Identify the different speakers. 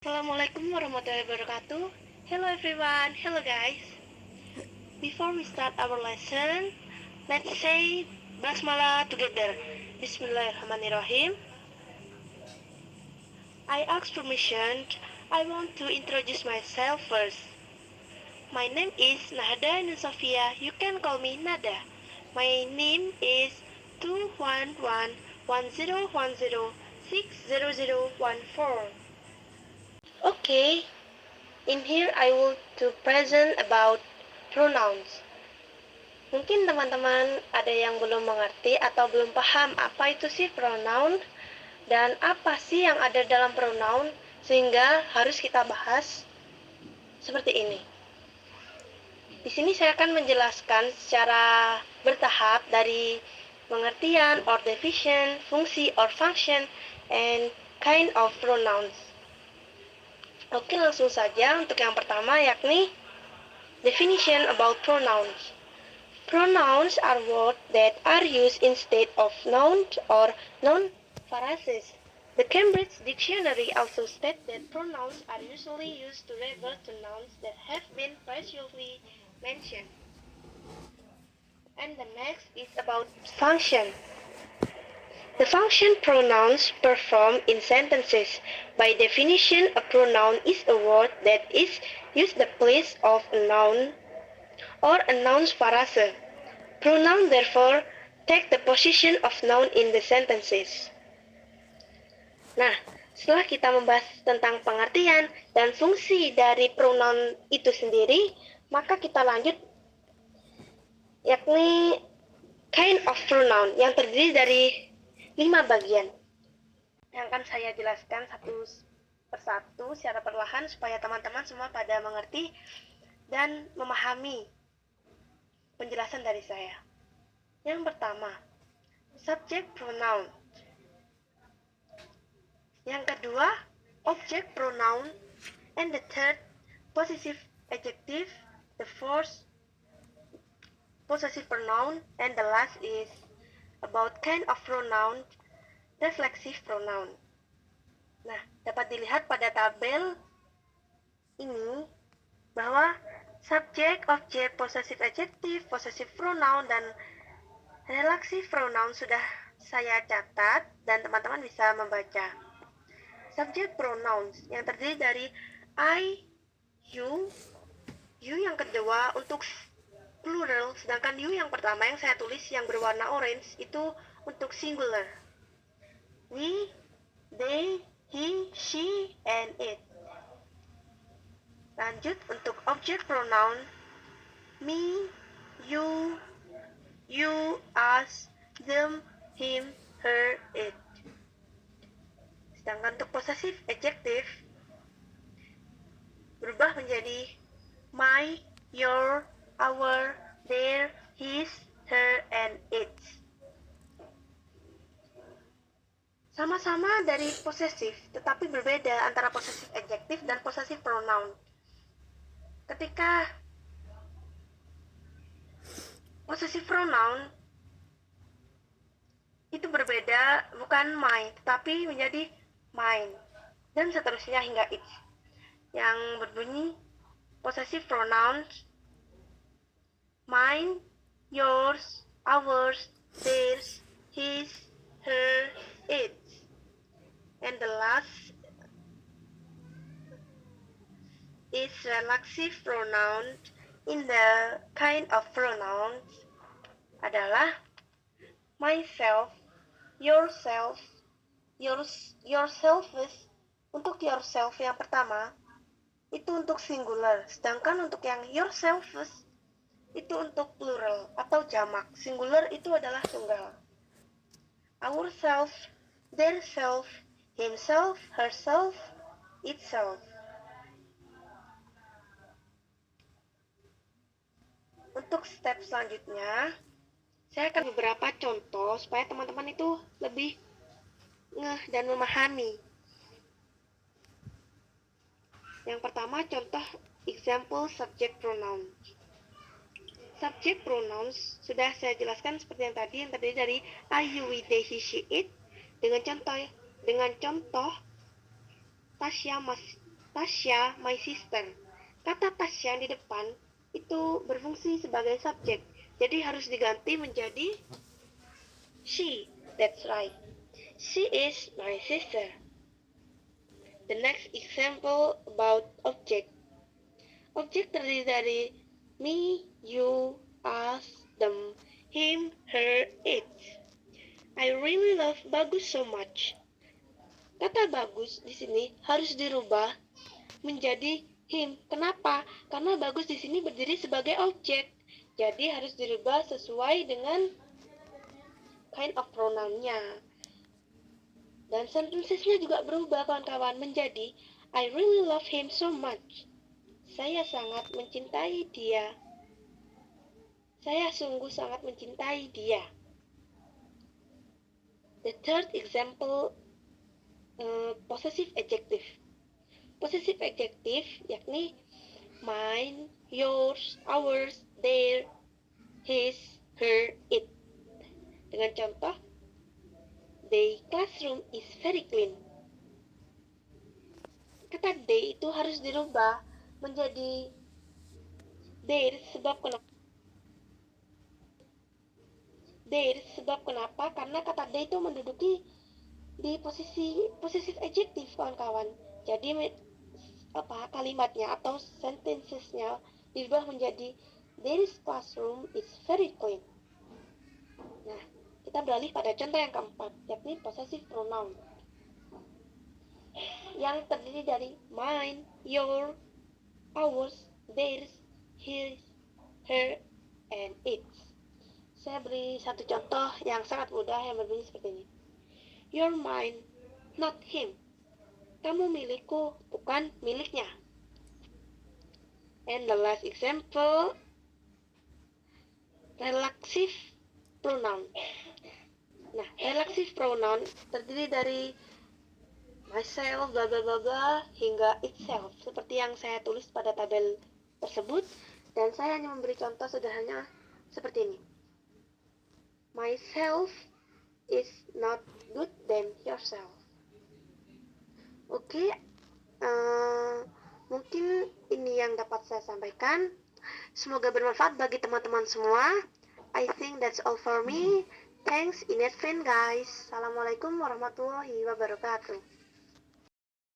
Speaker 1: Assalamualaikum warahmatullahi wabarakatuh. Hello everyone. Hello guys. Before we start our lesson, let's say basmalah together. Bismillahirrahmanirrahim. I ask permission. I want to introduce myself first. My name is Nahda Nusofia. You can call me Nada. My name is 2111010600014. Okay, in here I will to present about pronouns. Mungkin teman-teman ada yang belum mengerti atau belum paham apa itu sih pronoun dan apa sih yang ada dalam pronoun sehingga harus kita bahas seperti ini. Di sini saya akan menjelaskan secara bertahap dari pengertian or definition, fungsi or function, and kind of pronouns. Oke, langsung saja untuk yang pertama yakni definition about pronouns. Pronouns are words that are used instead of nouns or noun phrases. The Cambridge Dictionary also states that pronouns are usually used to refer to nouns that have been previously mentioned. And the next is about function. The function pronouns perform in sentences. By definition, a pronoun is a word that is used in the place of a noun or a noun's phrase. Pronoun therefore take the position of noun in the sentences. Nah, setelah kita membahas tentang pengertian dan fungsi dari pronoun itu sendiri, maka kita lanjut yakni kind of pronoun yang terdiri dari 5 bagian yang akan saya jelaskan satu persatu secara perlahan supaya teman-teman semua pada mengerti dan memahami penjelasan dari saya. Yang pertama, subject pronoun. Yang kedua, object pronoun. And the third, possessive adjective. The fourth, possessive pronoun. And the last is about kind of pronoun, reflexive pronoun. Nah, dapat dilihat pada tabel ini bahwa subject, object, possessive adjective, possessive pronoun, dan reflexive pronoun sudah saya catat dan teman-teman bisa membaca. Subject pronouns yang terdiri dari I, you yang kedua untuk plural, sedangkan you yang pertama yang saya tulis yang berwarna orange itu untuk singular. We, they, he, she, and it. Lanjut untuk object pronoun me, you, us, them, him, her, it. Sedangkan untuk possessive adjective berubah menjadi my, your, our, their, his, her, and its. Sama-sama dari possessive, tetapi berbeda antara possessive adjective dan possessive pronoun. Ketika possessive pronoun itu berbeda, bukan my, tetapi menjadi mine, dan seterusnya hingga its. Yang berbunyi possessive pronouns mine, yours, ours, theirs, his, her, its. And the last is reflexive pronoun. In the kind of pronouns adalah myself, yourself, yourself is untuk yourself yang pertama itu untuk singular, sedangkan untuk yang yourself is itu untuk plural atau jamak. Singular itu adalah tunggal. Ourself, their self, himself, herself, itself. Untuk step selanjutnya, saya akan beberapa contoh supaya teman-teman itu lebih ngeh dan memahami. Yang pertama, contoh example subject pronoun. Subject pronouns sudah saya jelaskan seperti yang terdiri dari I, you, we, they, he, she, it dengan contoh Tasya Tasya, my sister. Kata Tasya di depan itu berfungsi sebagai subjek, jadi harus diganti menjadi she. That's right. She is my sister. The next example about object. Objek terdiri dari me, you, us, them, him, her, it. I really love Bagus so much. Kata Bagus di sini harus dirubah menjadi him. Kenapa? Karena Bagus di sini berdiri sebagai objek. Jadi harus dirubah sesuai dengan kind of pronoun-nya. Dan sentences-nya juga berubah kawan-kawan menjadi I really love him so much. Saya sangat mencintai dia. Saya sungguh sangat mencintai dia. The third example, possessive adjective. Possessive adjective yakni mine, yours, ours, their, his, her, it. Dengan contoh, the classroom is very clean. Kata they itu harus dirubah menjadi their sebab kenapa? Karena kata they itu menduduki di posisi possessive adjective kawan-kawan. Jadi kalimatnya atau sentencesnya dirubah menjadi this classroom is very clean. Nah, kita beralih pada contoh yang keempat, yakni possessive pronoun yang terdiri dari mine, your, ours, theirs, his, her, and its. Saya beri satu contoh yang sangat mudah yang berbunyi seperti ini. You're mine, not him. Kamu milikku, bukan miliknya. And the last example, relaxive pronoun. Nah, relaxive pronoun terdiri dari myself, bla bla bla bla, hingga itself, seperti yang saya tulis pada tabel tersebut, dan saya hanya memberi contoh sederhana seperti ini. Myself is not good than yourself. Oke, mungkin ini yang dapat saya sampaikan. Semoga bermanfaat bagi teman-teman semua. I think that's all for me. Thanks in advance guys. Assalamualaikum warahmatullahi wabarakatuh.